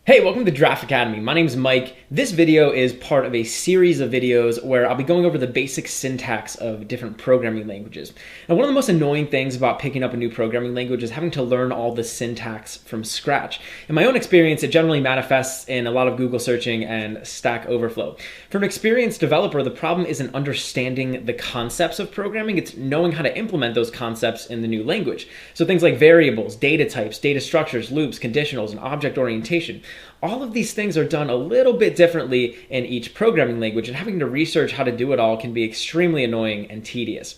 Hey, welcome to Giraffe Academy. My name is Mike. This video is part of a series of videos where I'll be going over the basic syntax of different programming languages. Now, one of the most annoying things about picking up a new programming language is having to learn all the syntax from scratch. In my own experience, it generally manifests in a lot of Google searching and Stack Overflow. For an experienced developer, the problem isn't understanding the concepts of programming, it's knowing how to implement those concepts in the new language. So things like variables, data types, data structures, loops, conditionals, and object orientation. All of these things are done a little bit differently in each programming language, and having to research how to do it all can be extremely annoying and tedious.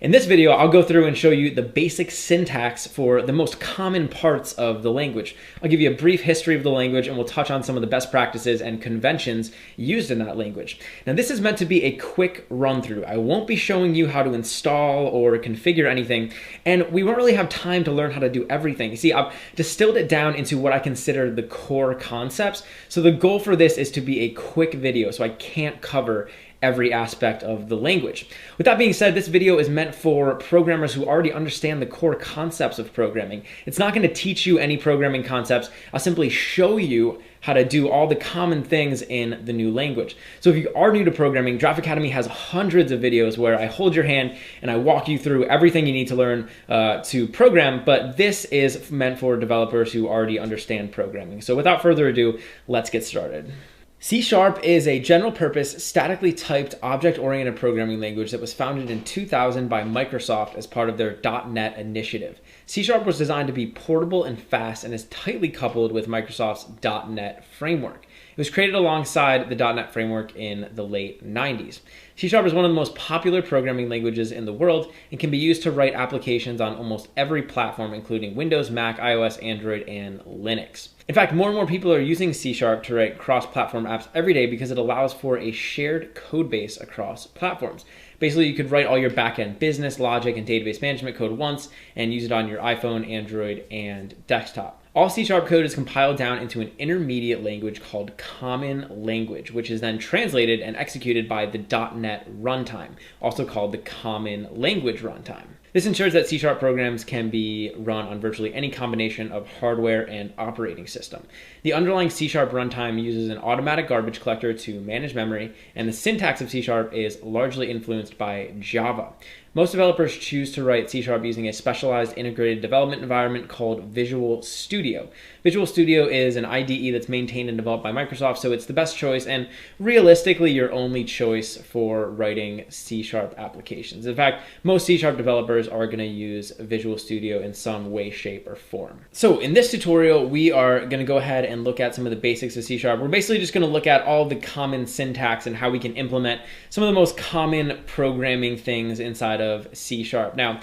In this video, I'll go through and show you the basic syntax for the most common parts of the language. I'll give you a brief history of the language, and we'll touch on some of the best practices and conventions used in that language. Now, this is meant to be a quick run-through. I won't be showing you how to install or configure anything, and we won't really have time to learn how to do everything. You see, I've distilled it down into what I consider the core concepts, so the goal for this is to be a quick video, so I can't cover every aspect of the language. With that being said, this video is meant for programmers who already understand the core concepts of programming. It's not going to teach you any programming concepts. I'll simply show you how to do all the common things in the new language. So if you are new to programming, Giraffe Academy has hundreds of videos where I hold your hand and I walk you through everything you need to learn to program, but this is meant for developers who already understand programming. So without further ado, let's get started. C# is a general-purpose, statically typed, object-oriented programming language that was founded in 2000 by Microsoft as part of their .NET initiative. C# was designed to be portable and fast and is tightly coupled with Microsoft's .NET framework. It was created alongside the .NET framework in the late 90s. C# is one of the most popular programming languages in the world and can be used to write applications on almost every platform, including Windows, Mac, iOS, Android, and Linux. In fact, more and more people are using C# to write cross-platform apps every day because it allows for a shared code base across platforms. Basically, you could write all your back-end business, logic, and database management code once and use it on your iPhone, Android, and desktop. All C# code is compiled down into an intermediate language called Common Language, which is then translated and executed by the .NET runtime, also called the Common Language runtime. This ensures that C# programs can be run on virtually any combination of hardware and operating system. The underlying C# runtime uses an automatic garbage collector to manage memory, and the syntax of C# is largely influenced by Java. Most developers choose to write C# using a specialized integrated development environment called Visual Studio. Visual Studio is an IDE that's maintained and developed by Microsoft, so it's the best choice and realistically your only choice for writing C# applications. In fact, most C# developers are going to use Visual Studio in some way, shape, or form. So in this tutorial, we are going to go ahead and look at some of the basics of C#. We're basically just going to look at all the common syntax and how we can implement some of the most common programming things inside of C#. Now,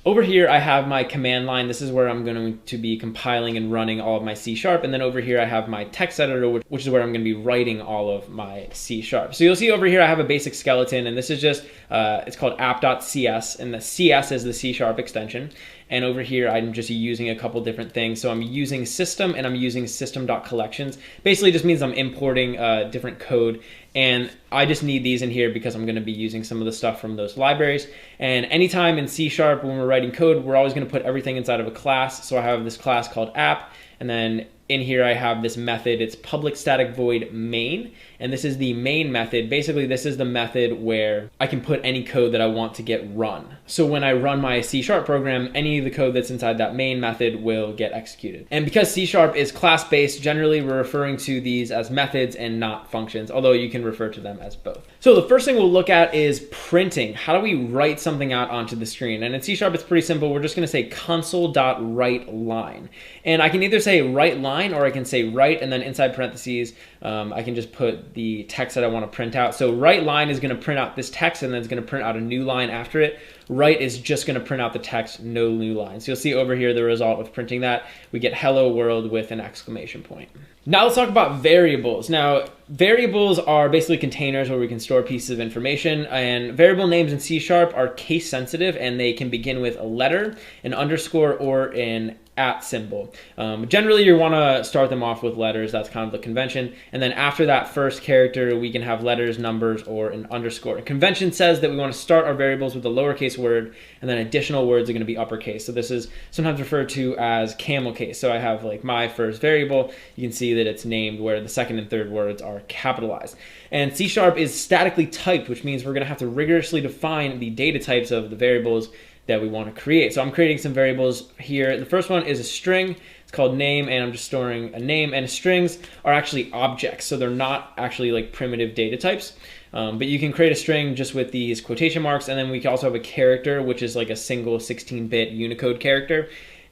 over here, I have my command line. This is where I'm going to be compiling and running all of my C#. And then over here, I have my text editor, which is where I'm going to be writing all of my C#. So you'll see over here, I have a basic skeleton, and this is just, it's called app.cs, and the CS is the C# extension. And over here, I'm just using a couple different things. So I'm using system and I'm using system.collections. Basically just means I'm importing different code. And I just need these in here because I'm going to be using some of the stuff from those libraries. And anytime in C# when we're writing code, we're always going to put everything inside of a class. So I have this class called app, and then in here I have this method. It's public static void main, and this is the main method. Basically, this is the method where I can put any code that I want to get run. So when I run my C# program, any of the code that's inside that main method will get executed. And because C# is class-based, generally we're referring to these as methods and not functions, although you can refer to them as both. So the first thing we'll look at is printing. How do we write something out onto the screen? And in C# it's pretty simple. We're just going to say console.writeLine. And I can either say write line or I can say write, and then inside parentheses I can just put the text that I want to print out. So write line is going to print out this text, and then it's going to print out a new line after it. Write is just going to print out the text, no new lines. So you'll see over here the result of printing that. We get hello world with an exclamation point. Now let's talk about variables. Now, variables are basically containers where we can store pieces of information, and variable names in C# are case sensitive, and they can begin with a letter, an underscore, or an @ symbol. Generally, you want to start them off with letters. That's kind of the convention. And then after that first character, we can have letters, numbers, or an underscore. Convention says that we want to start our variables with a lowercase word, and then additional words are going to be uppercase. So this is sometimes referred to as camel case. So I have like my first variable. You can see that it's named where the second and third words are capitalized. And C# is statically typed, which means we're going to have to rigorously define the data types of the variables that we want to create. So I'm creating some variables here. The first one is a string. It's called name, and I'm just storing a name. And strings are actually objects, so they're not actually like primitive data types. But you can create a string just with these quotation marks, and then we can also have a character, which is like a single 16-bit Unicode character.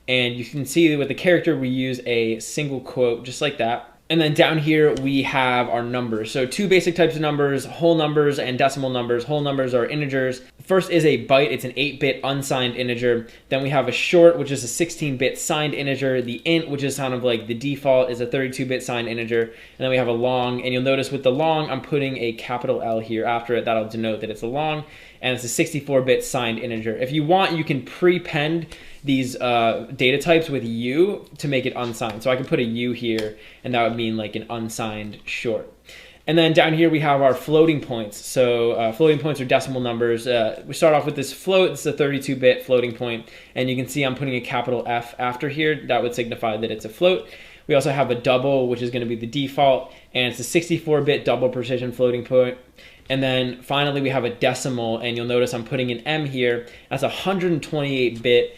And you can see that with the character, we use a single quote just like that. And then down here, we have our numbers. So two basic types of numbers, whole numbers and decimal numbers. Whole numbers are integers. First is a byte. It's an 8-bit unsigned integer. Then we have a short, which is a 16-bit signed integer. The int, which is kind of like the default, is a 32-bit signed integer. And then we have a long. And you'll notice with the long, I'm putting a capital L here after it. That'll denote that it's a long. And it's a 64-bit signed integer. If you want, you can prepend these data types with U to make it unsigned. So I can put a U here, and that would mean like an unsigned short. And then down here we have our floating points. So floating points are decimal numbers. We start off with this float. It's a 32-bit floating point, and you can see I'm putting a capital F after here. That would signify that it's a float. We also have a double, which is going to be the default, and it's a 64-bit double precision floating point. And then finally we have a decimal, and you'll notice I'm putting an M here. That's a 128-bit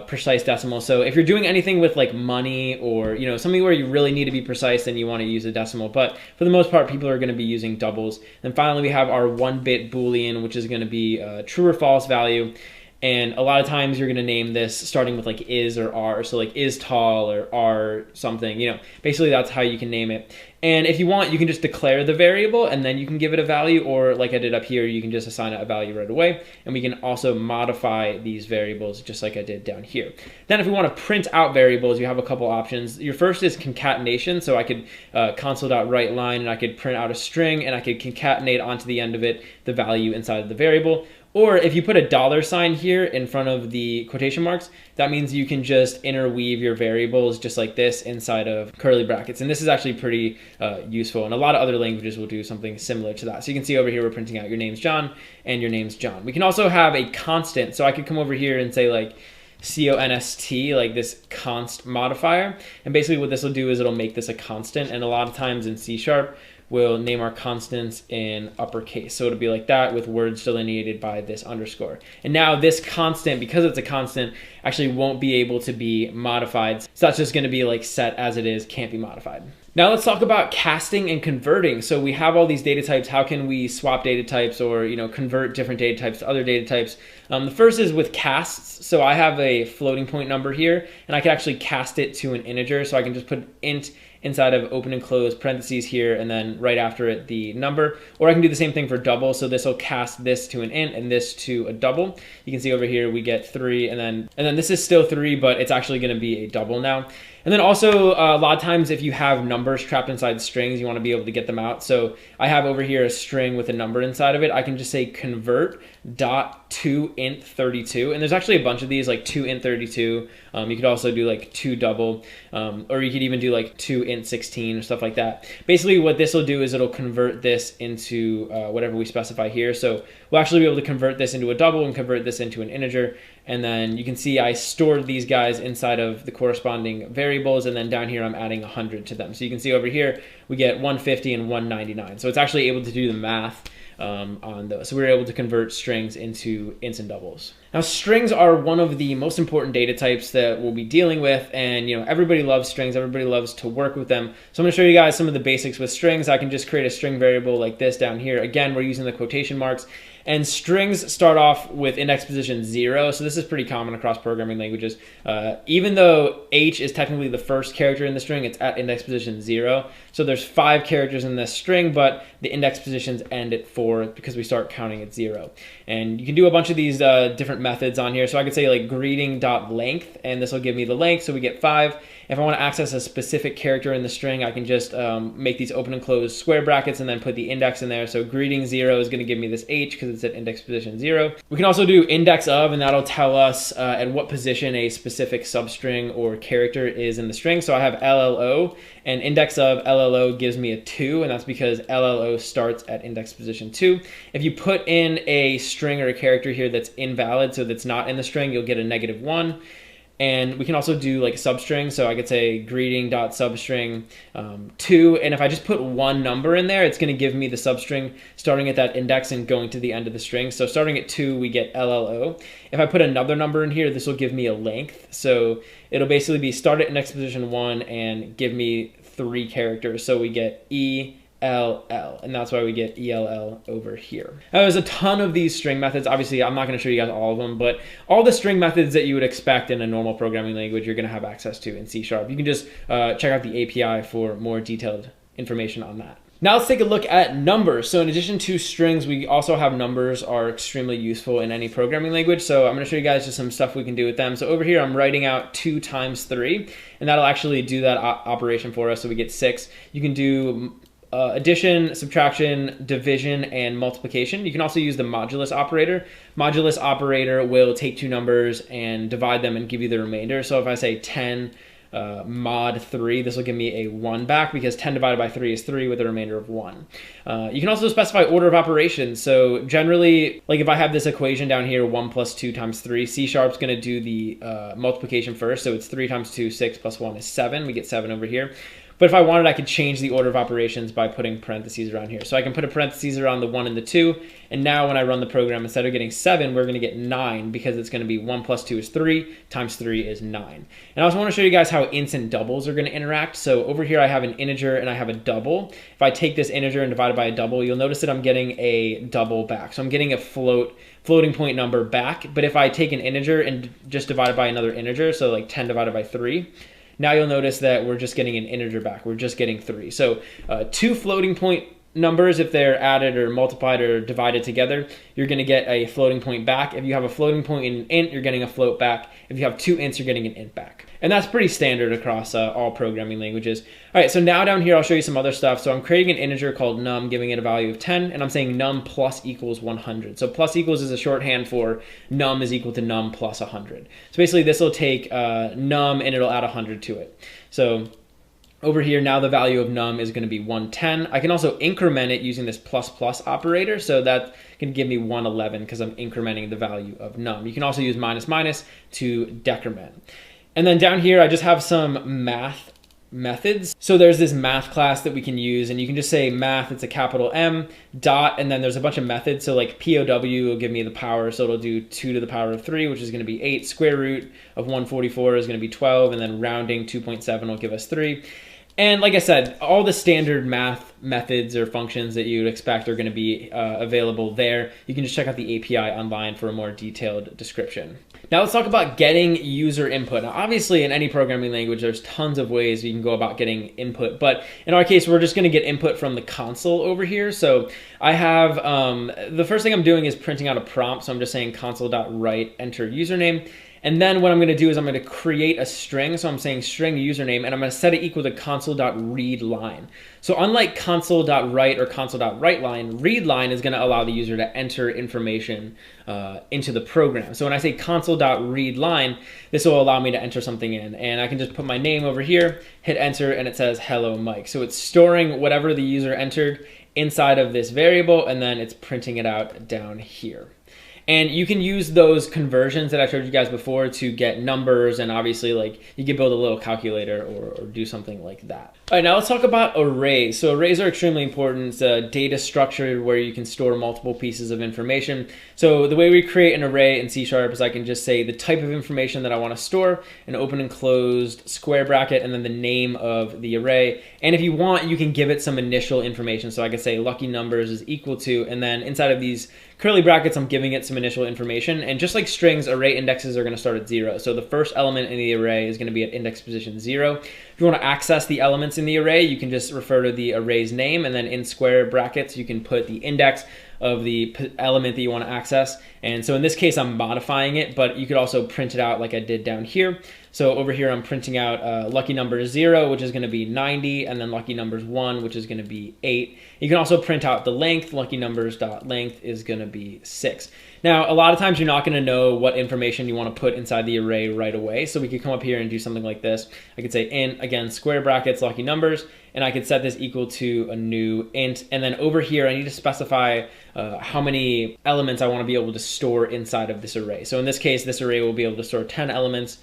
precise decimal. So if you're doing anything with like money or something where you really need to be precise, then you want to use a decimal. But for the most part, people are going to be using doubles. Then finally we have our 1-bit Boolean, which is going to be a true or false value. And a lot of times you're going to name this starting with like is or are. So like is tall or are something, basically that's how you can name it. And if you want, you can just declare the variable and then you can give it a value, or like I did up here, you can just assign it a value right away. And we can also modify these variables just like I did down here. Then if we want to print out variables, you have a couple options. Your first is concatenation. So I could console.write line, and I could print out a string, and I could concatenate onto the end of it the value inside of the variable. Or if you put a $ here in front of the quotation marks, that means you can just interweave your variables just like this inside of curly brackets. And this is actually pretty useful. And a lot of other languages will do something similar to that. So you can see over here, we're printing out your name's John and your name's John. We can also have a constant. So I could come over here and say like const, like this const modifier. And basically what this will do is it'll make this a constant. And a lot of times in C#, we'll name our constants in uppercase. So it'll be like that with words delineated by this underscore. And now this constant, because it's a constant, actually won't be able to be modified. So that's just going to be like set as it is, can't be modified. Now let's talk about casting and converting. So we have all these data types. How can we swap data types or convert different data types to other data types? The first is with casts. So I have a floating point number here, and I can actually cast it to an integer. So I can just put int inside of open and close parentheses here, and then right after it the number. Or I can do the same thing for double. So this will cast this to an int and this to a double. You can see over here we get 3, and then this is still 3, but it's actually going to be a double now. And then also a lot of times if you have numbers trapped inside strings, you want to be able to get them out. So I have over here a string with a number inside of it. I can just say convert dot to int 32, and there's actually a bunch of these, like to int 32. You could also do like to double, or you could even do like to int 16 or stuff like that. Basically what this will do is it'll convert this into whatever we specify here. So we'll actually be able to convert this into a double and convert this into an integer. And then you can see I stored these guys inside of the corresponding variables, and then down here I'm adding 100 to them. So you can see over here we get 150 and 199. So it's actually able to do the math on those. So we were able to convert strings into ints and doubles. Now strings are one of the most important data types that we'll be dealing with, and everybody loves strings, everybody loves to work with them. So I'm going to show you guys some of the basics with strings. I can just create a string variable like this down here. Again, we're using the quotation marks, and strings start off with index position 0. So this is pretty common across programming languages. Even though H is technically the first character in the string, it's at index position 0. So there's 5 characters in this string, but the index positions end at 4 because we start counting at 0. And you can do a bunch of these different methods on here. So I could say like greeting.length, and this will give me the length, so we get 5. If I want to access a specific character in the string, I can just make these open and close square brackets and then put the index in there. So greeting 0 is going to give me this H because it's at index position 0. We can also do index of, and that'll tell us at what position a specific substring or character is in the string. So I have LLO, and index of LLO gives me a 2, and that's because LLO starts at index position 2. If you put in a string or a character here that's invalid, so that's not in the string, you'll get a -1. And we can also do like a substring. So I could say greeting.substring 2. And if I just put one number in there, it's going to give me the substring starting at that index and going to the end of the string. So starting at 2, we get LLO. If I put another number in here, this will give me a length. So it'll basically be start at index position 1 and give me 3 characters. So we get ELL, and that's why we get ELL over here. Now, there's a ton of these string methods. Obviously, I'm not going to show you guys all of them, but all the string methods that you would expect in a normal programming language, you're going to have access to in C#. You can just check out the API for more detailed information on that. Now let's take a look at numbers. So in addition to strings, we also have numbers are extremely useful in any programming language. So I'm going to show you guys just some stuff we can do with them. So over here, I'm writing out 2 times 3, and that'll actually do that operation for us. So we get 6. You can do addition, subtraction, division, and multiplication. You can also use the modulus operator. Modulus operator will take 2 numbers and divide them and give you the remainder. So if I say 10 mod 3, this will give me a 1 back because 10 divided by 3 is 3 with a remainder of 1. You can also specify order of operations. So generally, like if I have this equation down here, 1 plus 2 times 3, C# is going to do the multiplication first. So it's 3 times 2, 6 plus 1 is 7. We get 7 over here. But if I wanted, I could change the order of operations by putting parentheses around here. So I can put a parentheses around the 1 and the 2. And now when I run the program, instead of getting 7, we're going to get 9 because it's going to be 1 plus 2 is 3 times 3 is 9. And I also want to show you guys how ints and doubles are going to interact. So over here, I have an integer and I have a double. If I take this integer and divide it by a double, you'll notice that I'm getting a double back. So I'm getting a floating point number back. But if I take an integer and just divide it by another integer, so like 10 divided by 3, now you'll notice that we're just getting an integer back. We're just getting 3. So 2 floating point numbers, if they're added or multiplied or divided together, you're going to get a floating point back. If you have a floating point in an int, you're getting a float back. If you have 2 ints, you're getting an int back. And that's pretty standard across all programming languages. All right, so now down here, I'll show you some other stuff. So I'm creating an integer called num, giving it a value of 10, and I'm saying num plus equals 100. So plus equals is a shorthand for num is equal to num plus 100. So basically, this will take num and it'll add 100 to it. So over here, now the value of num is going to be 110. I can also increment it using this plus plus operator. So that can give me 111 because I'm incrementing the value of num. You can also use minus minus to decrement. And then down here, I just have some math methods. So there's this math class that we can use, and you can just say math, it's a capital M, dot, and then there's a bunch of methods. So like POW will give me the power, so it'll do 2 to the power of 3, which is going to be 8. Square root of 144 is going to be 12, and then rounding 2.7 will give us 3. And like I said, all the standard math methods or functions that you would expect are going to be available there. You can just check out the API online for a more detailed description. Now let's talk about getting user input. Now obviously in any programming language, there's tons of ways you can go about getting input, but in our case, we're just going to get input from the console over here. So I have, the first thing I'm doing is printing out a prompt. So I'm just saying console.write, enter username. And then what I'm going to do is I'm going to create a string. So I'm saying string username, and I'm going to set it equal to console.readLine. So unlike console.write or console.writeLine, readLine is going to allow the user to enter information into the program. So when I say console.readLine, this will allow me to enter something in. And I can just put my name over here, hit enter, and it says hello Mike. So it's storing whatever the user entered inside of this variable, and then it's printing it out down here. And you can use those conversions that I showed you guys before to get numbers, and obviously like you can build a little calculator or do something like that. All right, now let's talk about arrays. So arrays are extremely important. It's a data structure where you can store multiple pieces of information. So the way we create an array in C# is I can just say the type of information that I want to store, an open and closed square bracket, and then the name of the array. And if you want, you can give it some initial information. So I could say lucky numbers is equal to, and then inside of these curly brackets, I'm giving it some initial information. And just like strings, array indexes are going to start at 0. So the first element in the array is going to be at index position 0. If you want to access the elements in the array, you can just refer to the array's name, and then in square brackets, you can put the index of the element that you want to access. And so in this case, I'm modifying it, but you could also print it out like I did down here. So over here, I'm printing out lucky number 0, which is going to be 90, and then lucky numbers 1, which is going to be 8. You can also print out the length. Lucky numbers.length is going to be 6. Now, a lot of times you're not going to know what information you want to put inside the array right away. So we could come up here and do something like this. I could say int, again, square brackets, lucky numbers, and I could set this equal to a new int. And then over here, I need to specify how many elements I want to be able to store inside of this array. So in this case, this array will be able to store 10 elements.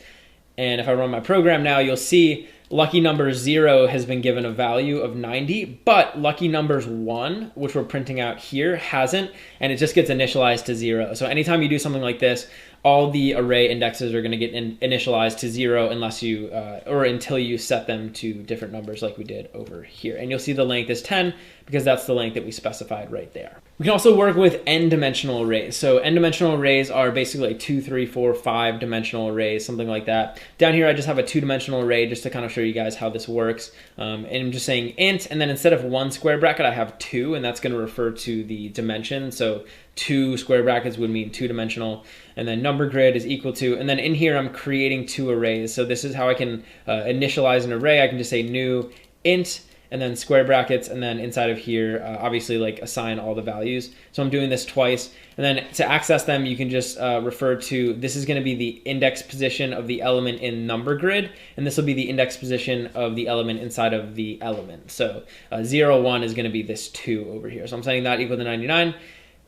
And if I run my program now, you'll see lucky number 0 has been given a value of 90, but lucky numbers 1, which we're printing out here, hasn't, and it just gets initialized to 0. So anytime you do something like this, all the array indexes are going to get initialized to 0 unless you or until you set them to different numbers like we did over here. And you'll see the length is 10 because that's the length that we specified right there. We can also work with n-dimensional arrays. So n-dimensional arrays are basically like 2, 3, 4, 5 dimensional arrays, something like that. Down here, I just have a 2-dimensional array just to kind of show you guys how this works. And I'm just saying int, and then instead of 1 square bracket, I have 2, and that's going to refer to the dimension. So 2 square brackets would mean 2-dimensional, and then number grid is equal to, and then in here I'm creating 2 arrays. So this is how I can initialize an array. I can just say new int, and then square brackets, and then inside of here, obviously like assign all the values. So I'm doing this twice, and then to access them, you can just refer to, this is gonna be the index position of the element in number grid, and this will be the index position of the element inside of the element. So 0, 1 is gonna be this 2 over here. So I'm setting that equal to 99.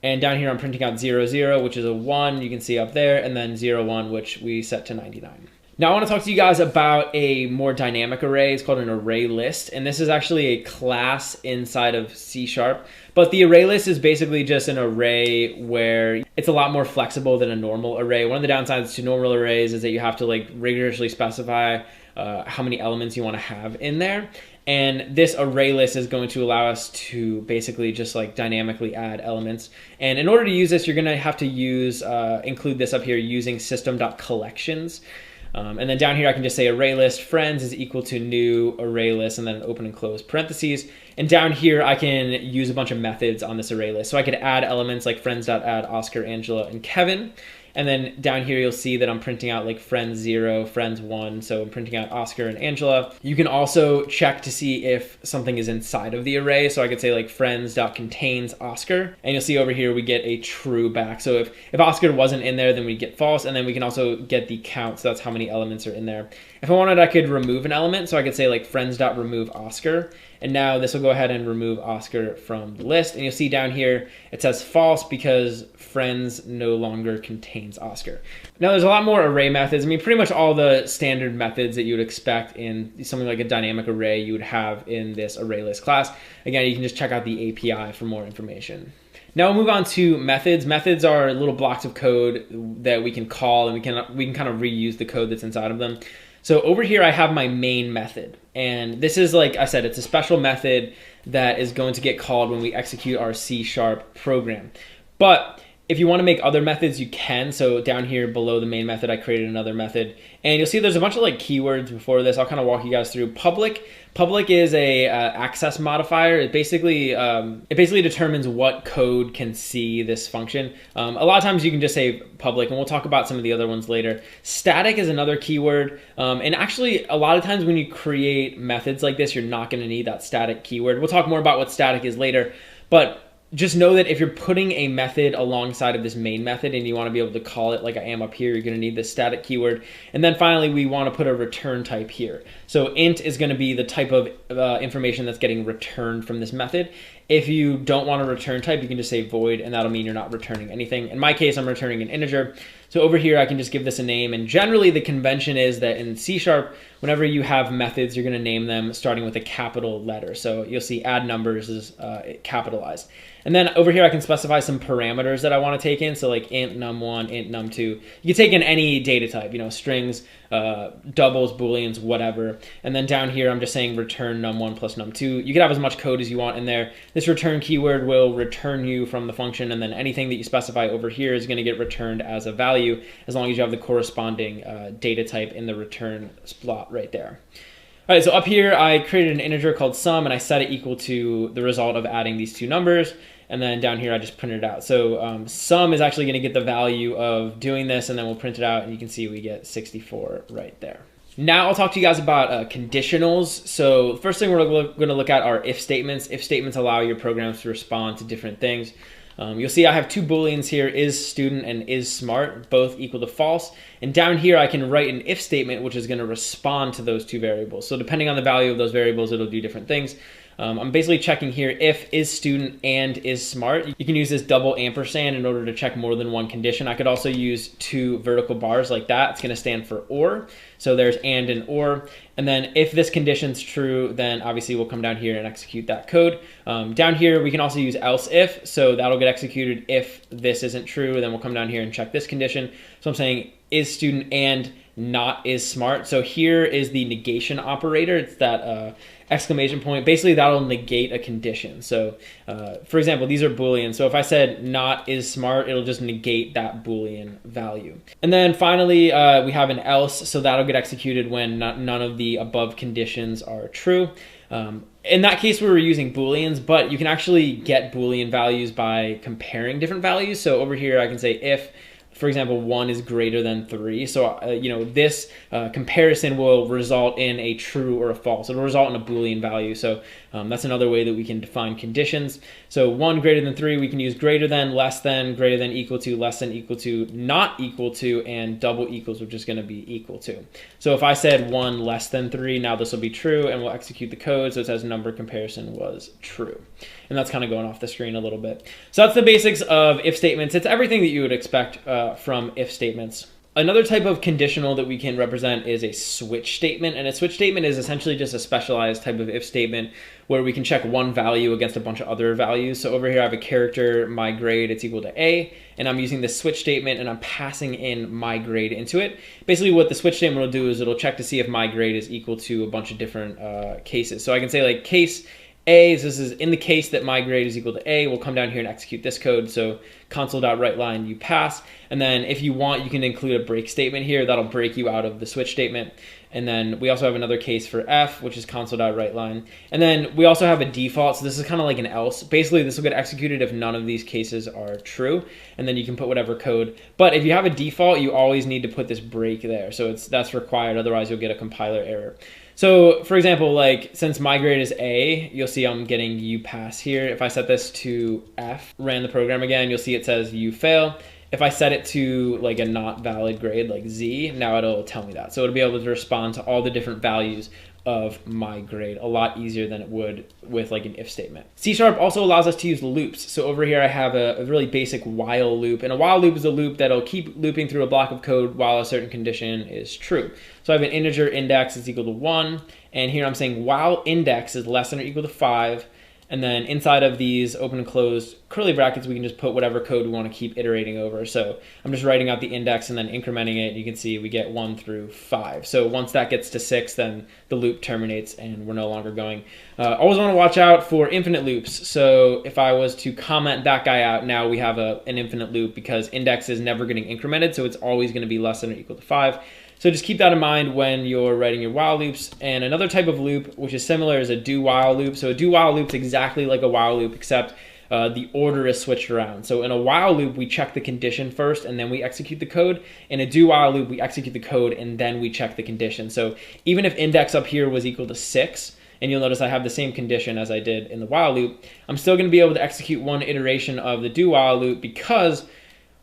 And down here, I'm printing out 0, 0, which is a 1, you can see up there, and then 0, 1, which we set to 99. Now I want to talk to you guys about a more dynamic array. It's called an array list, and this is actually a class inside of C#. But the array list is basically just an array where it's a lot more flexible than a normal array. One of the downsides to normal arrays is that you have to like rigorously specify how many elements you want to have in there. And this array list is going to allow us to basically just like dynamically add elements. And in order to use this, you're going to have to use include this up here using system.collections. And then down here, I can just say array list friends is equal to new array list, and then open and close parentheses. And down here, I can use a bunch of methods on this array list. So I could add elements like friends.add Oscar, Angela, and Kevin. And then down here, you'll see that I'm printing out like friends 0, friends 1. So I'm printing out Oscar and Angela. You can also check to see if something is inside of the array. So I could say like friends.contains Oscar. And you'll see over here, we get a true back. So if Oscar wasn't in there, then we get false. And then we can also get the count. So that's how many elements are in there. If I wanted, I could remove an element. So I could say like friends.remove Oscar. And now this will go ahead and remove Oscar from the list. And you'll see down here, it says false because friends no longer contains Oscar. Now there's a lot more array methods. I mean, pretty much all the standard methods that you would expect in something like a dynamic array you would have in this array list class. Again, you can just check out the API for more information. Now we'll move on to methods. Methods are little blocks of code that we can call, and we can kind of reuse the code that's inside of them. So over here, I have my main method. And this is, like I said, it's a special method that is going to get called when we execute our C# program. But if you want to make other methods, you can. So down here below the main method, I created another method. And you'll see there's a bunch of like keywords before this. I'll kind of walk you guys through. Public is a access modifier. It basically determines what code can see this function. A lot of times you can just say public, and we'll talk about some of the other ones later. Static is another keyword. And actually, a lot of times when you create methods like this, you're not going to need that static keyword. We'll talk more about what static is later. But just know that if you're putting a method alongside of this main method and you want to be able to call it like I am up here, you're going to need this static keyword. And then finally, we want to put a return type here. So int is going to be the type of information that's getting returned from this method. If you don't want a return type, you can just say void, and that'll mean you're not returning anything. In my case, I'm returning an integer. So over here, I can just give this a name. And generally, the convention is that in C#, whenever you have methods, you're going to name them starting with a capital letter. So you'll see add numbers is capitalized. And then over here, I can specify some parameters that I want to take in. So like int num1, int num2. You can take in any data type, strings, doubles, booleans, whatever. And then down here, I'm just saying return num1 plus num2. You can have as much code as you want in there. This return keyword will return you from the function, and then anything that you specify over here is going to get returned as a value as long as you have the corresponding data type in the return slot right there. All right, so up here, I created an integer called sum, and I set it equal to the result of adding these two numbers. And then down here, I just printed it out. So sum is actually going to get the value of doing this, and then we'll print it out, and you can see we get 64 right there. Now I'll talk to you guys about conditionals. So first thing we're going to look at are if statements. If statements allow your programs to respond to different things. You'll see I have two booleans here, is student and is smart, both equal to false. And down here, I can write an if statement, which is going to respond to those two variables. So depending on the value of those variables, it'll do different things. I'm basically checking here if is student and is smart. You can use this double ampersand in order to check more than one condition. I could also use two vertical bars like that. It's going to stand for or. So there's and or. And then if this condition's true, then obviously we'll come down here and execute that code. Down here, we can also use else if. So that'll get executed if this isn't true. Then we'll come down here and check this condition. So I'm saying is student and not is smart. So here is the negation operator. It's that exclamation point. Basically, that'll negate a condition. So for example, these are Boolean. So if I said not is smart, it'll just negate that Boolean value. And then finally, we have an else. So that'll get executed when none of the above conditions are true. In that case, we were using Booleans, but you can actually get Boolean values by comparing different values. So over here, I can say if, for example, 1 is greater than 3. So, this comparison will result in a true or a false. It'll result in a Boolean value. So that's another way that we can define conditions. So 1 greater than 3, we can use greater than, less than, greater than, equal to, less than, equal to, not equal to, and double equals, which is going to be equal to. So if I said 1 less than 3, now this will be true, and we'll execute the code. So it says number comparison was true. And that's kind of going off the screen a little bit. So that's the basics of if statements. It's everything that you would expect from if statements. Another type of conditional that we can represent is a switch statement. And a switch statement is essentially just a specialized type of if statement where we can check one value against a bunch of other values. So over here, I have a character, my grade, it's equal to A, and I'm using this switch statement and I'm passing in my grade into it. Basically what the switch statement will do is it'll check to see if my grade is equal to a bunch of different cases. So I can say like case A, so this is in the case that my grade is equal to A, we'll come down here and execute this code. So console.writeLine, you pass. And then if you want, you can include a break statement here. That'll break you out of the switch statement. And then we also have another case for F, which is console.writeLine. And then we also have a default. So this is kind of like an else. Basically, this will get executed if none of these cases are true. And then you can put whatever code. But if you have a default, you always need to put this break there. So that's required. Otherwise, you'll get a compiler error. So for example, like since my grade is A, you'll see I'm getting you pass here. If I set this to F, ran the program again, you'll see it says you fail. If I set it to like a not valid grade like Z, now it'll tell me that. So it'll be able to respond to all the different values of my grade a lot easier than it would with like an if statement. C# also allows us to use loops. So over here I have a really basic while loop, and a while loop is a loop that'll keep looping through a block of code while a certain condition is true. So I have an integer index is equal to 1, and here I'm saying while index is less than or equal to 5, and then inside of these open and closed curly brackets, we can just put whatever code we want to keep iterating over. So I'm just writing out the index and then incrementing it. You can see we get 1 through 5. So once that gets to 6, then the loop terminates and we're no longer going. Always want to watch out for infinite loops. So if I was to comment that guy out, now we have an infinite loop because index is never getting incremented. So it's always going to be less than or equal to 5. So just keep that in mind when you're writing your while loops. And another type of loop, which is similar, is a do while loop. So a do while loop is exactly like a while loop, except the order is switched around. So in a while loop, we check the condition first and then we execute the code. In a do while loop, we execute the code and then we check the condition. So even if index up here was equal to 6, and you'll notice I have the same condition as I did in the while loop, I'm still going to be able to execute one iteration of the do while loop because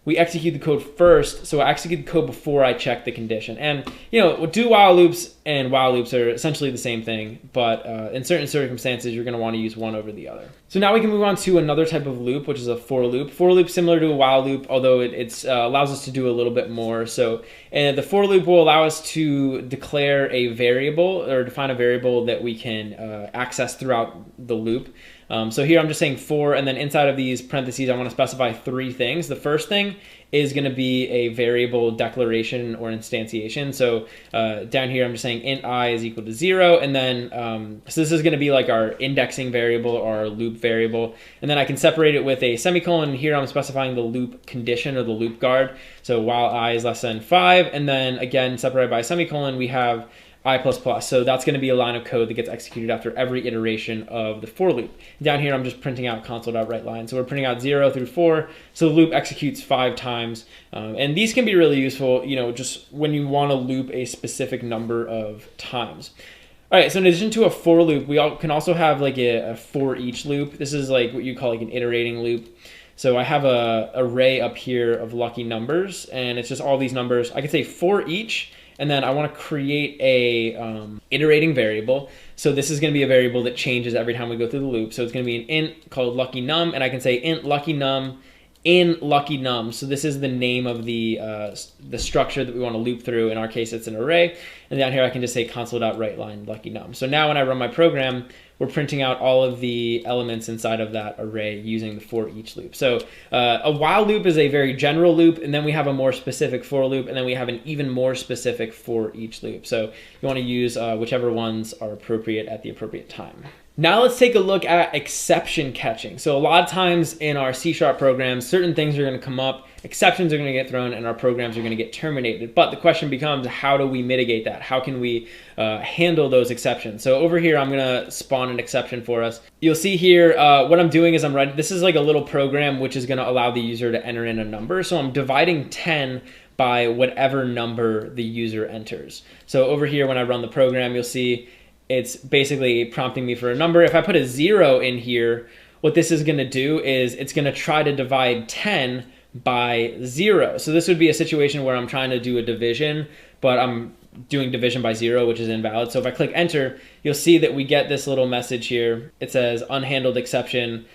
we execute the code first, so I execute the code before I check the condition. And do while loops, and while loops are essentially the same thing, but in certain circumstances, you're going to want to use one over the other. So now we can move on to another type of loop, which is a for loop. For loop similar to a while loop, although it allows us to do a little bit more. So the for loop will allow us to declare a variable or define a variable that we can access throughout the loop. So here I'm just saying for, and then inside of these parentheses, I want to specify three things. The first thing is going to be a variable declaration or instantiation. So down here, I'm just saying int I is equal to 0. And then, so this is going to be like our indexing variable or our loop variable. And then I can separate it with a semicolon. Here I'm specifying the loop condition or the loop guard. So while I is less than 5. And then again, separated by a semicolon, we have I++. So that's going to be a line of code that gets executed after every iteration of the for loop. Down here, I'm just printing out console.writeLine. So we're printing out 0 through 4. So the loop executes 5 times. And these can be really useful, just when you want to loop a specific number of times. All right, so in addition to a for loop, we can also have like a for each loop. This is like what you call like an iterating loop. So I have a array up here of lucky numbers, and it's just all these numbers. I could say for each, and then I want to create a iterating variable. So this is going to be a variable that changes every time we go through the loop. So it's going to be an int called lucky num, and I can say int lucky num in lucky num. So this is the name of the structure that we want to loop through. In our case, it's an array. And down here, I can just say console.writeLine lucky num. So now when I run my program, we're printing out all of the elements inside of that array using the for each loop. So a while loop is a very general loop, and then we have a more specific for loop, and then we have an even more specific for each loop. So you want to use whichever ones are appropriate at the appropriate time. Now let's take a look at exception catching. So a lot of times in our C# programs, certain things are going to come up, exceptions are going to get thrown, and our programs are going to get terminated. But the question becomes, how do we mitigate that? How can we handle those exceptions? So over here, I'm going to spawn an exception for us. You'll see here, what I'm doing is I'm writing, this is like a little program which is going to allow the user to enter in a number. So I'm dividing 10 by whatever number the user enters. So over here, when I run the program, you'll see it's basically prompting me for a number. If I put a 0 in here, what this is going to do is it's going to try to divide 10 by 0. So this would be a situation where I'm trying to do a division, but I'm doing division by 0, which is invalid. So if I click enter, you'll see that we get this little message here. It says unhandled exception,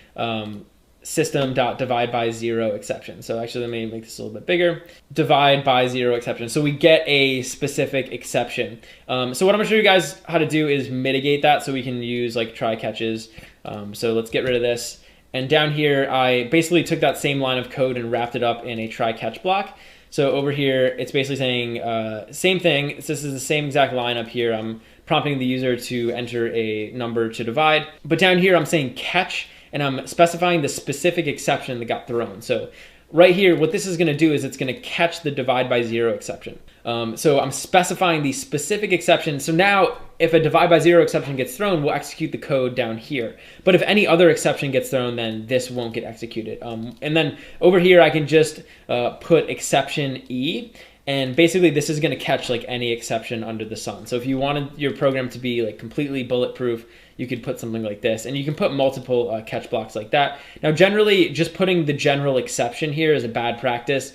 system.divide by 0 exception. So actually, let me make this a little bit bigger. Divide by 0 exception. So we get a specific exception. So what I'm gonna show you guys how to do is mitigate that so we can use like try catches. So let's get rid of this. And down here, I basically took that same line of code and wrapped it up in a try catch block. So over here, it's basically saying same thing. This is the same exact line up here. I'm prompting the user to enter a number to divide. But down here, I'm saying catch, and I'm specifying the specific exception that got thrown. So right here, what this is going to do is it's going to catch the divide by 0 exception. So I'm specifying the specific exception. So now if a divide by 0 exception gets thrown, we'll execute the code down here. But if any other exception gets thrown, then this won't get executed. And then over here, I can just put exception E. And basically, this is going to catch like any exception under the sun. So if you wanted your program to be like completely bulletproof, you could put something like this. And you can put multiple catch blocks like that. Now, generally, just putting the general exception here is a bad practice,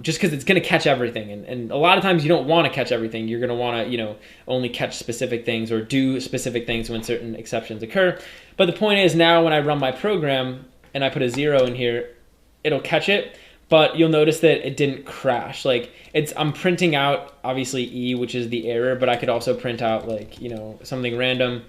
just because it's going to catch everything. And a lot of times, you don't want to catch everything. You're going to want to, only catch specific things or do specific things when certain exceptions occur. But the point is now when I run my program and I put a 0 in here, it'll catch it. But you'll notice that it didn't crash. Like I'm printing out obviously E, which is the error, but I could also print out like, something random.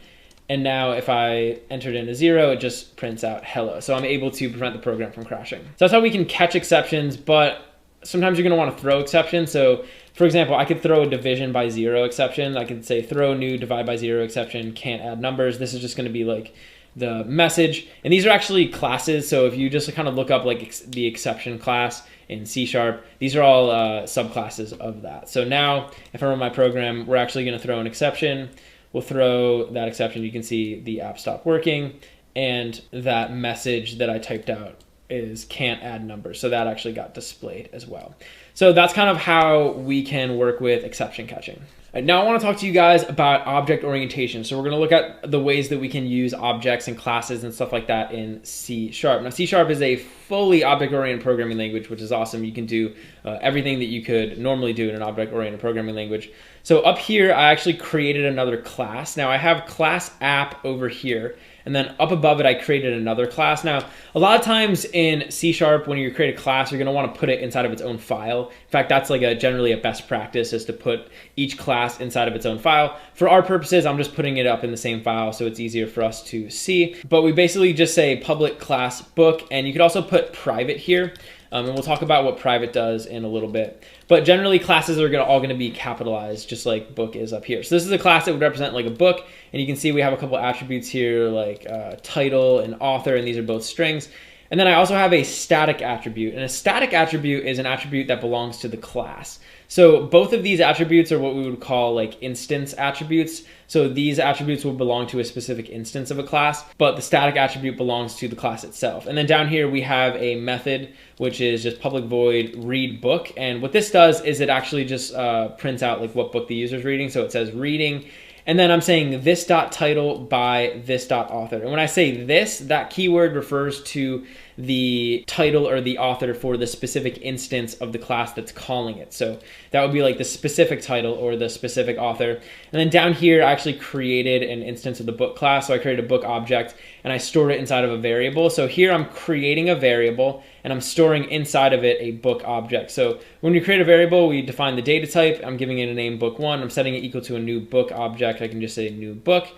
And now if I entered in a 0, it just prints out hello. So I'm able to prevent the program from crashing. So that's how we can catch exceptions, but sometimes you're gonna wanna throw exceptions. So for example, I could throw a division by 0 exception. I could say throw new divide by 0 exception, can't add numbers. This is just gonna be like the message, and these are actually classes. So if you just kind of look up like the exception class in C#, these are all subclasses of that. So now if I run my program, we're actually going to throw an exception. We'll throw that exception. You can see the app stopped working, and that message that I typed out is can't add numbers. So that actually got displayed as well. So that's kind of how we can work with exception catching. Now I want to talk to you guys about object orientation. So we're going to look at the ways that we can use objects and classes and stuff like that in C#. Now C# is a fully object-oriented programming language, which is awesome. You can do everything that you could normally do in an object-oriented programming language. So up here, I actually created another class. Now I have class app over here, and then up above it, I created another class. Now, a lot of times in C#, when you create a class, you're going to want to put it inside of its own file. In fact, that's like generally a best practice, is to put each class inside of its own file. For our purposes, I'm just putting it up in the same file so it's easier for us to see. But we basically just say public class book, and you could also put private here. And we'll talk about what private does in a little bit. But generally, classes are all going to be capitalized, just like book is up here. So this is a class that would represent like a book. And you can see we have a couple attributes here like title and author, and these are both strings. And then I also have a static attribute. And a static attribute is an attribute that belongs to the class. So both of these attributes are what we would call like instance attributes. So these attributes will belong to a specific instance of a class, but the static attribute belongs to the class itself. And then down here we have a method, which is just public void read book. And what this does is it actually just prints out like what book the user is reading. So it says reading. And then I'm saying this.title by this.author. And when I say this, that keyword refers to the title or the author for the specific instance of the class that's calling it. So that would be like the specific title or the specific author. And then down here, I actually created an instance of the book class. So I created a book object and I stored it inside of a variable. So here I'm creating a variable and I'm storing inside of it a book object. So when we create a variable, we define the data type. I'm giving it a name book1. I'm setting it equal to a new book object. I can just say new book.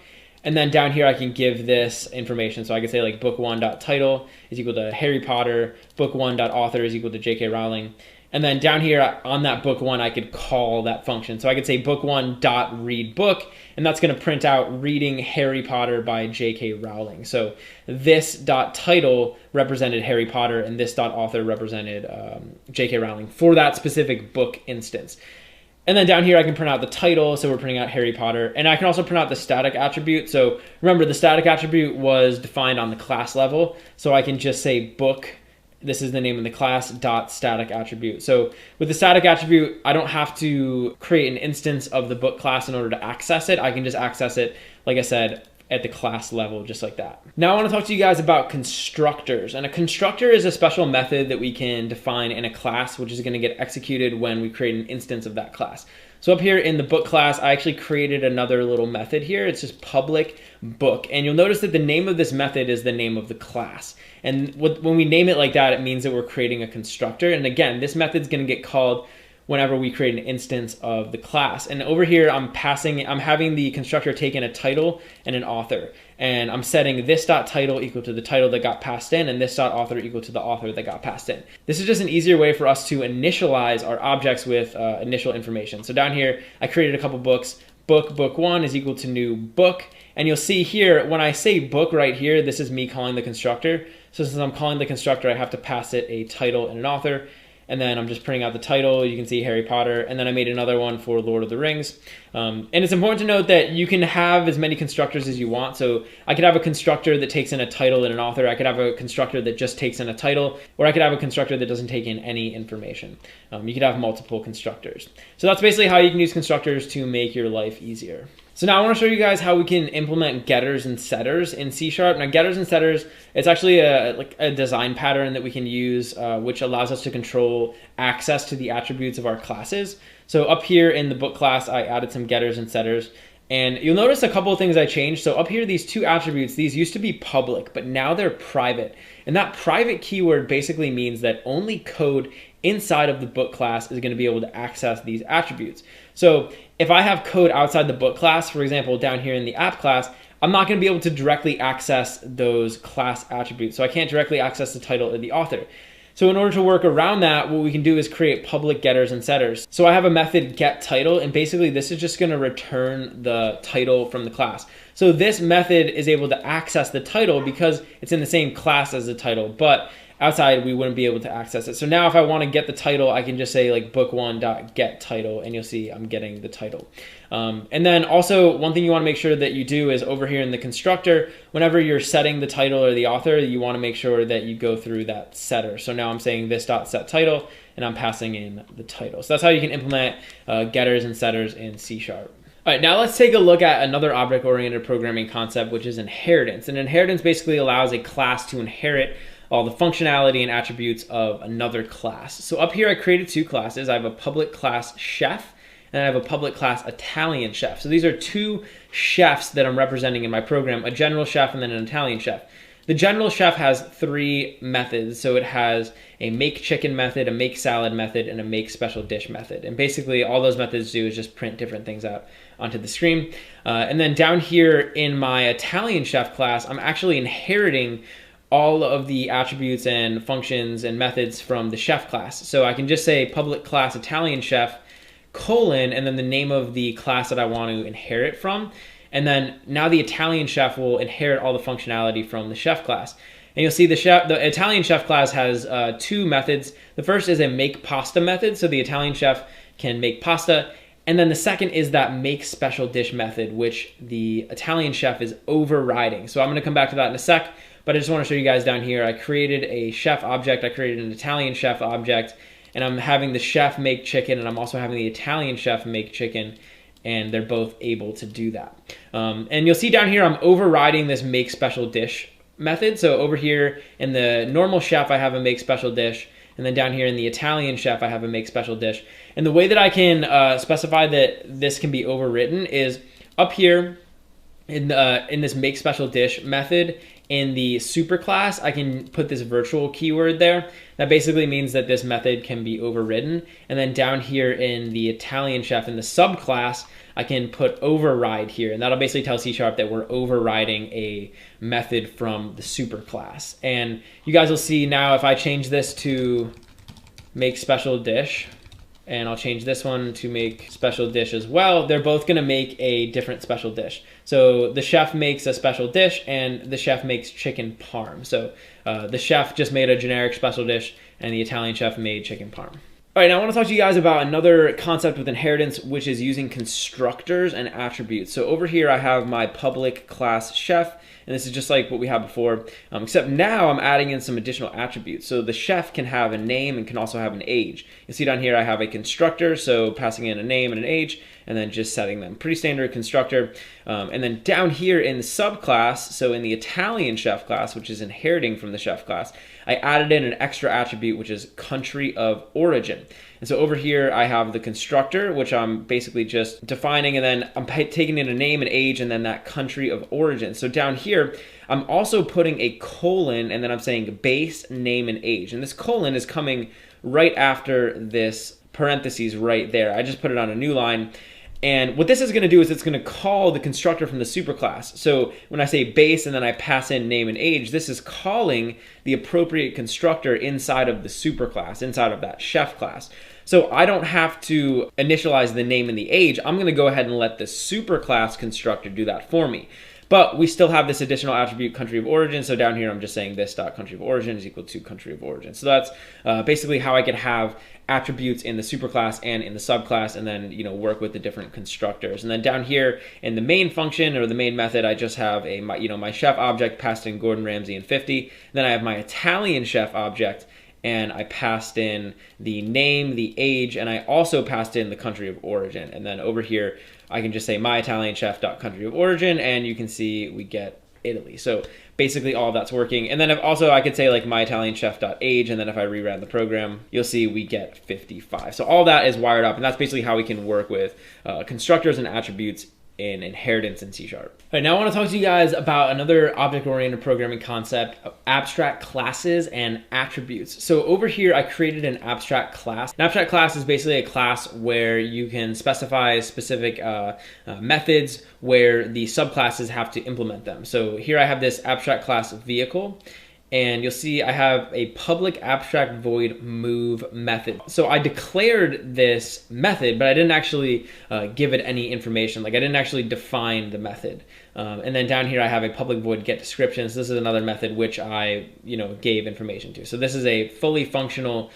And then down here, I can give this information. So I could say like book1.title is equal to Harry Potter, book1.author is equal to J.K. Rowling. And then down here on that book1, I could call that function. So I could say book1.readBook, and that's going to print out reading Harry Potter by J.K. Rowling. So this.title represented Harry Potter, and this.author represented J.K. Rowling for that specific book instance. And then down here, I can print out the title, so we're printing out Harry Potter. And I can also print out the static attribute. So remember, the static attribute was defined on the class level. So I can just say book, this is the name of the class, dot static attribute. So with the static attribute, I don't have to create an instance of the book class in order to access it. I can just access it, like I said, at the class level, just like that. Now I want to talk to you guys about constructors. And a constructor is a special method that we can define in a class, which is going to get executed when we create an instance of that class. So up here in the book class, I actually created another little method here. It's just public book. And you'll notice that the name of this method is the name of the class. And when we name it like that, it means that we're creating a constructor. And again, this method is going to get called whenever we create an instance of the class. And over here, I'm having the constructor take in a title and an author. And I'm setting this.title equal to the title that got passed in, and this.author equal to the author that got passed in. This is just an easier way for us to initialize our objects with initial information. So down here, I created a couple books. Book1 is equal to new book. And you'll see here, when I say book right here, this is me calling the constructor. So since I'm calling the constructor, I have to pass it a title and an author. And then I'm just printing out the title. You can see Harry Potter. And then I made another one for Lord of the Rings. And it's important to note that you can have as many constructors as you want. So I could have a constructor that takes in a title and an author. I could have a constructor that just takes in a title. Or I could have a constructor that doesn't take in any information. You could have multiple constructors. So that's basically how you can use constructors to make your life easier. So now I want to show you guys how we can implement getters and setters in C#. Now getters and setters, it's actually a design pattern that we can use, which allows us to control access to the attributes of our classes. So up here in the book class, I added some getters and setters. And you'll notice a couple of things I changed. So up here, these two attributes, these used to be public, but now they're private. And that private keyword basically means that only code inside of the book class is going to be able to access these attributes. So if I have code outside the book class, for example, down here in the app class, I'm not going to be able to directly access those class attributes. So I can't directly access the title or the author. So in order to work around that, what we can do is create public getters and setters. So I have a method getTitle, and basically this is just going to return the title from the class. So this method is able to access the title because it's in the same class as the title, but outside we wouldn't be able to access it. So now if I want to get the title, I can just say like book1.getTitle, and you'll see I'm getting the title. And then also one thing you want to make sure that you do is over here in the constructor, whenever you're setting the title or the author, you want to make sure that you go through that setter. So now I'm saying this.setTitle, and I'm passing in the title. So that's how you can implement getters and setters in C#. All right, now let's take a look at another object-oriented programming concept, which is inheritance. And inheritance basically allows a class to inherit all the functionality and attributes of another class. So up here I created two classes. I have a public class chef, and I have a public class Italian chef. So these are two chefs that I'm representing in my program, a general chef and then an Italian chef. The general chef has three methods. So it has a make chicken method, a make salad method, and a make special dish method. And basically all those methods do is just print different things out onto the screen. And then down here in my Italian chef class, I'm actually inheriting all of the attributes and functions and methods from the chef class. So I can just say public class Italian chef, colon, and then the name of the class that I want to inherit from. And then now the Italian chef will inherit all the functionality from the chef class. And you'll see the Italian chef class has two methods. The first is a make pasta method. So the Italian chef can make pasta. And then the second is that make special dish method, which the Italian chef is overriding. So I'm going to come back to that in a sec, but I just want to show you guys down here. I created a chef object. I created an Italian chef object, and I'm having the chef make chicken, and I'm also having the Italian chef make chicken, and they're both able to do that. And you'll see down here, I'm overriding this make special dish method. So over here in the normal chef, I have a make special dish, and then down here in the Italian chef, I have a make special dish. And the way that I can specify that this can be overwritten is up here in this make special dish method. In the superclass, I can put this virtual keyword there. That basically means that this method can be overridden. And then down here in the Italian chef, in the subclass, I can put override here. And that'll basically tell C# that we're overriding a method from the superclass. And you guys will see now if I change this to make special dish, and I'll change this one to make special dish as well, they're both gonna make a different special dish. So the chef makes a special dish, and the chef makes chicken parm. So the chef just made a generic special dish, and the Italian chef made chicken parm. All right, now I want to talk to you guys about another concept with inheritance, which is using constructors and attributes. So over here, I have my public class chef, and this is just like what we had before, except now I'm adding in some additional attributes. So the chef can have a name and can also have an age. You see down here, I have a constructor, so passing in a name and an age, and then just setting them. Pretty standard constructor. And then down here in the subclass, so in the Italian chef class, which is inheriting from the chef class, I added in an extra attribute, which is country of origin. And so over here, I have the constructor, which I'm basically just defining, and then I'm taking in a name and age, and then that country of origin. So down here, I'm also putting a colon, and then I'm saying base, name, and age. And this colon is coming right after this parentheses right there. I just put it on a new line. And what this is going to do is it's going to call the constructor from the superclass. So when I say base and then I pass in name and age, this is calling the appropriate constructor inside of the superclass, inside of that chef class. So I don't have to initialize the name and the age. I'm going to go ahead and let the superclass constructor do that for me. But we still have this additional attribute, country of origin. So down here, I'm just saying this.country of origin is equal to country of origin. So that's basically how I could have attributes in the superclass and in the subclass, and then work with the different constructors. And then down here in the main function or the main method, I just have my chef object passed in Gordon Ramsay and 50. Then I have my Italian chef object, and I passed in the name, the age, and I also passed in the country of origin. And then over here, I can just say my Italian chef.country of origin, and you can see we get Italy. So basically all of that's working. And then also I could say like my Italian chef.age, and then if I reran the program, you'll see we get 55. So all that is wired up, and that's basically how we can work with constructors and attributes in inheritance in C#. All right, now I want to talk to you guys about another object-oriented programming concept of abstract classes and attributes. So over here, I created an abstract class. An abstract class is basically a class where you can specify specific methods where the subclasses have to implement them. So here I have this abstract class vehicle, and you'll see I have a public abstract void move method. So I declared this method, but I didn't actually give it any information. Like I didn't actually define the method. And then down here I have a public void get description. So this is another method which I gave information to. So this is a fully functional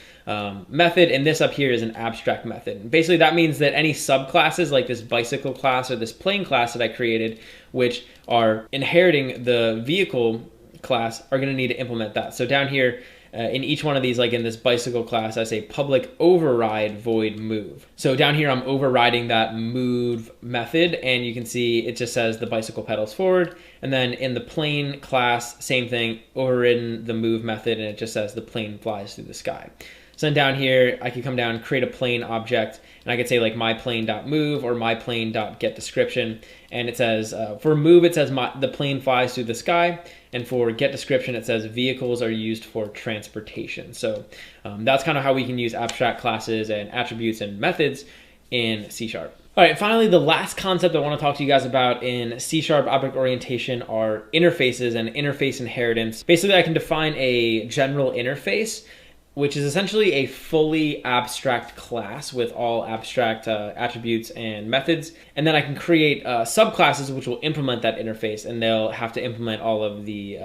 method, and this up here is an abstract method. And basically that means that any subclasses like this bicycle class or this plane class that I created, which are inheriting the vehicle class, are going to need to implement that. So down here in each one of these, like in this bicycle class, I say public override void move. So down here I'm overriding that move method, and you can see it just says the bicycle pedals forward. And then in the plane class, same thing, overridden the move method, and it just says the plane flies through the sky. So then down here, I can come down and create a plane object, and I could say like myplane.move or myplane.getDescription. And it says, for move, it says the plane flies through the sky. And for get description, it says vehicles are used for transportation. So that's kind of how we can use abstract classes and attributes and methods in C#. All right, finally, the last concept I want to talk to you guys about in C# object orientation are interfaces and interface inheritance. Basically, I can define a general interface, which is essentially a fully abstract class with all abstract attributes and methods. And then I can create subclasses which will implement that interface, and they'll have to implement all of the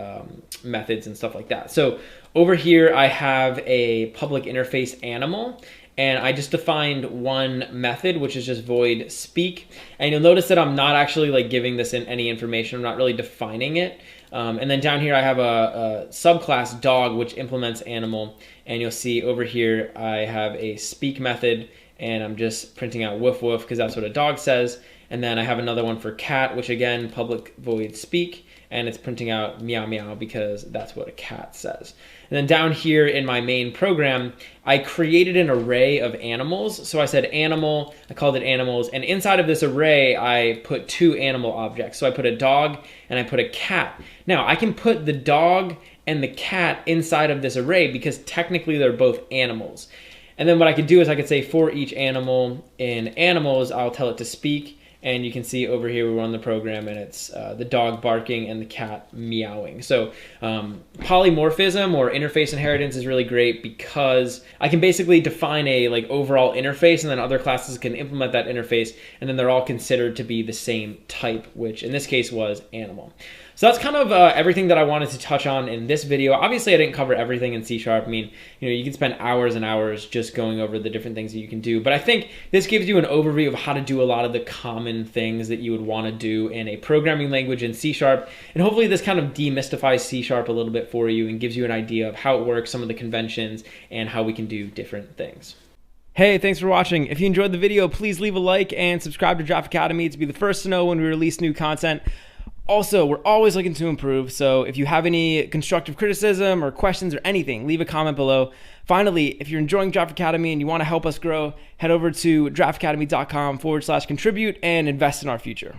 methods and stuff like that. So over here, I have a public interface animal, and I just defined one method, which is just void speak. And you'll notice that I'm not actually like giving this in any information. I'm not really defining it. And then down here, I have a subclass dog, which implements animal. And you'll see over here, I have a speak method, and I'm just printing out woof woof because that's what a dog says. And then I have another one for cat, which again, public void speak, and it's printing out meow meow because that's what a cat says. And then down here in my main program, I created an array of animals. So I said animal, I called it animals, and inside of this array, I put two animal objects. So I put a dog and I put a cat. Now I can put the dog and the cat inside of this array because technically they're both animals. And then what I could do is I could say for each animal in animals, I'll tell it to speak. And you can see over here, we run the program, and it's the dog barking and the cat meowing. So polymorphism or interface inheritance is really great because I can basically define a like overall interface, and then other classes can implement that interface, and then they're all considered to be the same type, which in this case was animal. So that's kind of everything that I wanted to touch on in this video. Obviously, I didn't cover everything in C#. I mean, you can spend hours and hours just going over the different things that you can do. But I think this gives you an overview of how to do a lot of the common things that you would want to do in a programming language in C#. And hopefully this kind of demystifies C# a little bit for you and gives you an idea of how it works, some of the conventions, and how we can do different things. Hey, thanks for watching. If you enjoyed the video, please leave a like and subscribe to Giraffe Academy to be the first to know when we release new content. Also, we're always looking to improve, so if you have any constructive criticism or questions or anything, leave a comment below. Finally, if you're enjoying Giraffe Academy and you want to help us grow, head over to giraffeacademy.com/contribute and invest in our future.